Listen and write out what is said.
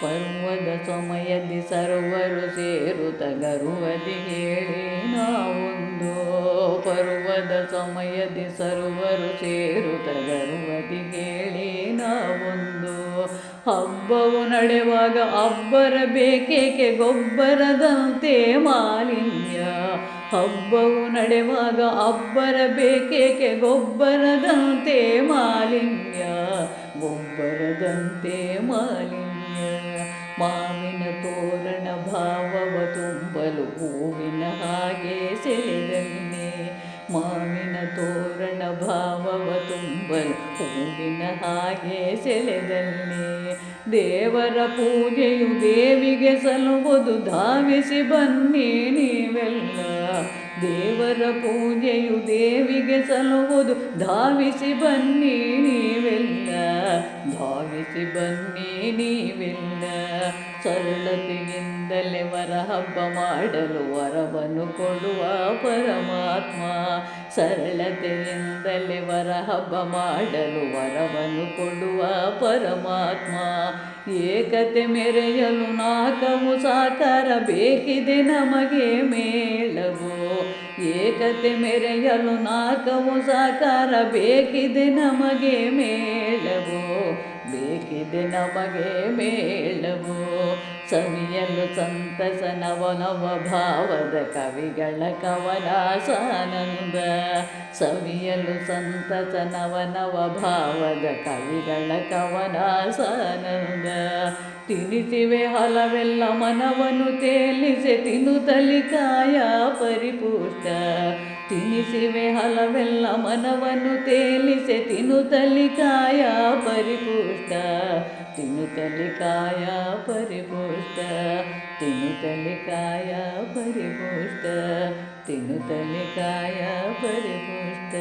ಪರ್ವದ ಸಮಯದಿ ಸರ್ವರು ಸೇರುತ್ತ ಗರುವದಿ ಹೇಳಿ ನಾವೊಂದು. ಪರ್ವದ ಸಮಯದಿ ಸರ್ವರು ಸೇರುತ್ತ ಗರುವದಿ ಹೇಳಿ ನಾವೊಂದು. ಹಬ್ಬವು ನಡೆವಾಗ ಅಬ್ಬರ ಬೇಕೇಕೆ ಗೊಬ್ಬರದಂತೆ ಮಾಲಿನ್ಯ. ಹಬ್ಬವು ನಡೆವಾಗ ಅಬ್ಬರ ಬೇಕೇಕೆ ಗೊಬ್ಬರದಂತೆ ಮಾಲಿನ್ಯ. ಗೊಬ್ಬರದಂತೆ ಮಾಲಿನ್ಯ. ಮಾವಿನ ತೋರಣ ಭಾವವ ತುಂಬಲು ಹೂವಿನ ಹಾಗೆ ಸೆಳೆದನ್ನೇ. ಮಾವಿನ ತೋರಣ ಭಾವವ ತುಂಬಲು ಹೂವಿನ ಹಾಗೆ ಸೆಳೆದನ್ನೇ. ದೇವರ ಪೂಜೆಯು ದೇವಿಗೆ ಸಲ್ಲುವುದು ಧಾವಿಸಿ ಬನ್ನಿ ನೀವೆಲ್ಲ. ದೇವರ ಪೂಜೆಯು ದೇವಿಗೆ ಸಲ್ಲುವುದು ಧಾವಿಸಿ ಬನ್ನಿ ನೀವೆಲ್ಲ. ಧಾವಿಸಿ ಬನ್ನಿ ನೀವೆಲ್ಲ. ಸರಳತೆಯಿಂದಲೇ ವರ ಹಬ್ಬ ಮಾಡಲು ವರವನ್ನು ಕೊಡುವ ಪರಮಾತ್ಮ. ಸರಳತೆಯಿಂದಲೇ ವರ ಹಬ್ಬ ಮಾಡಲು ವರವನ್ನು ಕೊಡುವ ಪರಮಾತ್ಮ. ಏಕತೆ ಮೆರೆಯಲು ನಾಲ್ಕವು ಸಾಕಾರ ಬೇಕಿದೆ ನಮಗೆ ಮೇಳವು. ಏಕತೆ ಮೆರೆಯಲು ನಾಲ್ಕವು ಸಾಕಾರ ಬೇಕಿದೆ ನಮಗೆ ಮೇಳವು. ಬೇಕಿದೆ ನಮಗೆ ಮೇಳವು. ಸವಿಯಲು ಸಂತಸ ನವನವ ಭಾವದ ಕವಿಗಳ ಕವನ ಸಾನಂದ. ಸವಿಯಲು ಸಂತಸ ನವನವ ಭಾವದ ಕವಿಗಳ ಕವನ ಸಾನಂದ. ತಿನಿಸಿವೆ ಹಲವೆಲ್ಲ ಮನವನ್ನು ತೇಲಿಸೆ ತಿನ್ನುತ್ತಲಿ ಕಾಯ ಪರಿಪುಷ್ಟ. ತಿನಿಸಿವೆ ಹಲವೆಲ್ಲ ಮನವನ್ನು ತೇಲಿಸೆ ತಿನ್ನುತ್ತಲಿ ಕಾಯ ಪರಿಪುಷ್ಟ. ತಿನ್ನುತ್ತಲಿ ಕಾಯ ಪರಿಪುಷ್ಟ. ತಿನ್ನುತ್ತಲಿ ಕಾಯ ಪರಿಪುಷ್ಟ. ತಿನ್ನುತ್ತಲಿ ಕಾಯ ಪರಿಪುಷ್ಟ.